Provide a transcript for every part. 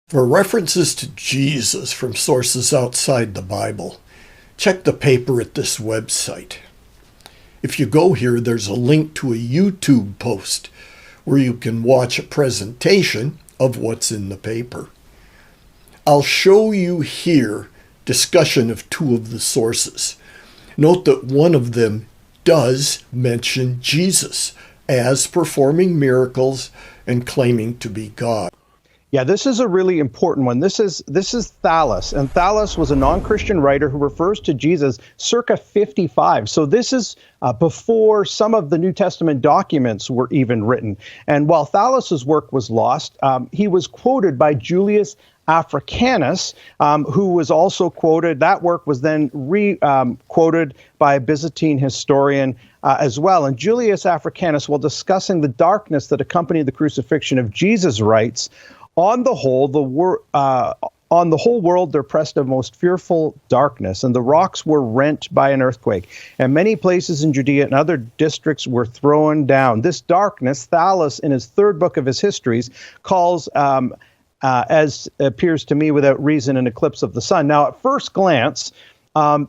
For references to Jesus from sources outside the Bible, check the paper at this website. If you go here, there's a link to a YouTube post where you can watch a presentation of what's in the paper. I'll show you here discussion of two of the sources. Note that one of them does mention Jesus as performing miracles and claiming to be God. Yeah, this is a really important one. This is Thallus, and Thallus was a non-Christian writer who refers to Jesus circa 55. So this is before some of the New Testament documents were even written. And while Thallus's work was lost, he was quoted by Julius Africanus, who was also quoted. That work was then quoted by a Byzantine historian as well. And Julius Africanus, while discussing the darkness that accompanied the crucifixion of Jesus, writes, on the whole, on the whole world there pressed a most fearful darkness, and the rocks were rent by an earthquake, and many places in Judea and other districts were thrown down. This darkness, Thallus, in his third book of his histories, calls, as appears to me without reason, an eclipse of the sun. Now, at first glance,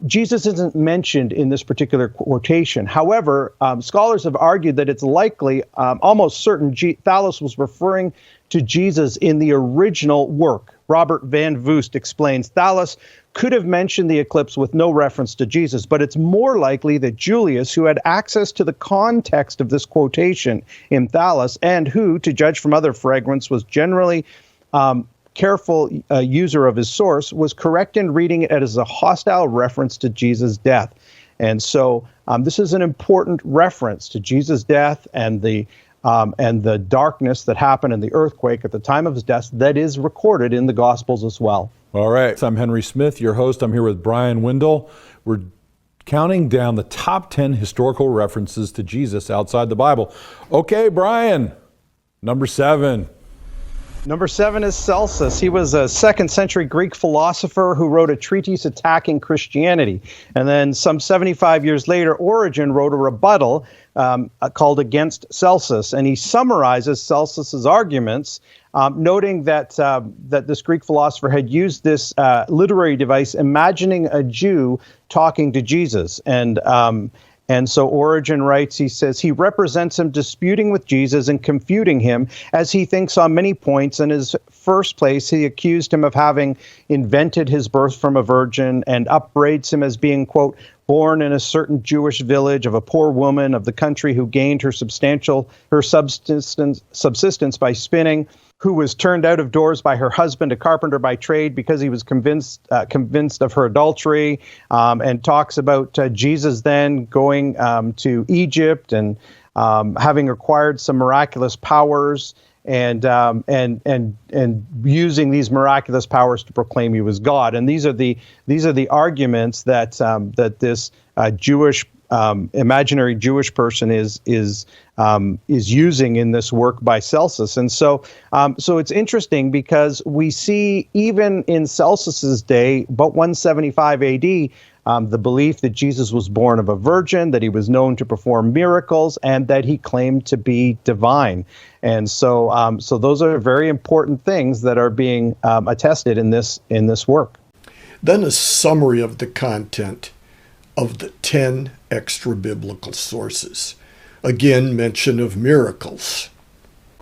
Jesus isn't mentioned in this particular quotation. However, scholars have argued that it's likely, almost certain, Thallus was referring to Jesus in the original work. Robert Van Voost explains, Thallus could have mentioned the eclipse with no reference to Jesus, but it's more likely that Julius, who had access to the context of this quotation in Thallus, and who, to judge from other fragments, was generally careful user of his source, was correct in reading it as a hostile reference to Jesus' death. And so this is an important reference to Jesus' death and the darkness that happened in the earthquake at the time of his death that is recorded in the Gospels as well. All right. I'm Henry Smith, your host. I'm here with Brian Wendell. We're counting down the top 10 historical references to Jesus outside the Bible. Okay, Brian, number 7. Number 7 is Celsus. He was a 2nd century Greek philosopher who wrote a treatise attacking Christianity. And then some 75 years later, Origen wrote a rebuttal called Against Celsus. And he summarizes Celsus's arguments, noting that this Greek philosopher had used this literary device, imagining a Jew talking to Jesus. And so Origen writes, he says, he represents him disputing with Jesus and confuting him, as he thinks on many points. In his first place, he accused him of having invented his birth from a virgin and upbraids him as being, quote, born in a certain Jewish village of a poor woman of the country who gained her subsistence by spinning, who was turned out of doors by her husband, a carpenter by trade, because he was convinced of her adultery, and talks about Jesus then going to Egypt and having acquired some miraculous powers and using these miraculous powers to proclaim he was God. And these are the arguments that this Jewish imaginary Jewish person is using in this work by Celsus. And so it's interesting because we see even in Celsus's day, about 175 AD, the belief that Jesus was born of a virgin, that he was known to perform miracles, and that he claimed to be divine. And so those are very important things that are being attested in this work. Then a summary of the content of the 10 extra-biblical sources. Again, mention of miracles.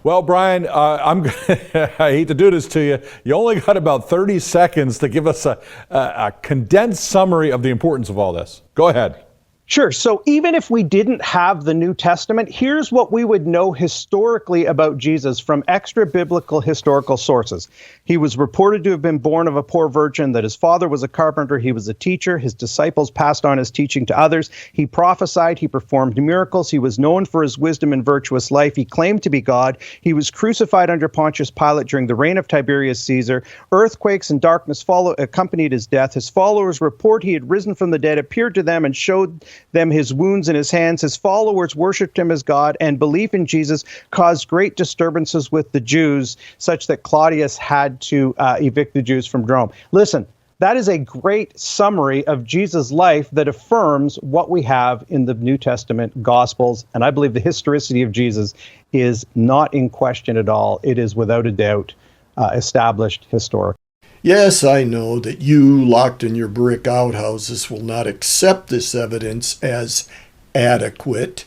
Well, Brian, I hate to do this to you. You only got about 30 seconds to give us a condensed summary of the importance of all this. Go ahead. Sure. So even if we didn't have the New Testament, here's what we would know historically about Jesus from extra-biblical historical sources. He was reported to have been born of a poor virgin, that his father was a carpenter, he was a teacher, his disciples passed on his teaching to others, he prophesied, he performed miracles, he was known for his wisdom and virtuous life, he claimed to be God, he was crucified under Pontius Pilate during the reign of Tiberius Caesar, earthquakes and darkness accompanied his death, his followers report he had risen from the dead, appeared to them and showed them his wounds in his hands. His followers worshipped him as God, and belief in Jesus caused great disturbances with the Jews, such that Claudius had to evict the Jews from Rome. Listen, that is a great summary of Jesus' life that affirms what we have in the New Testament Gospels, and I believe the historicity of Jesus is not in question at all. It is without a doubt established historically. Yes, I know that you, locked in your brick outhouses, will not accept this evidence as adequate.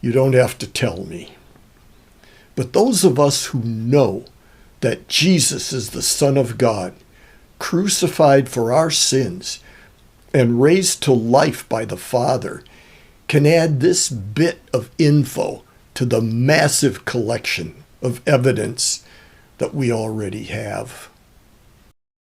You don't have to tell me. But those of us who know that Jesus is the Son of God, crucified for our sins and raised to life by the Father, can add this bit of info to the massive collection of evidence that we already have.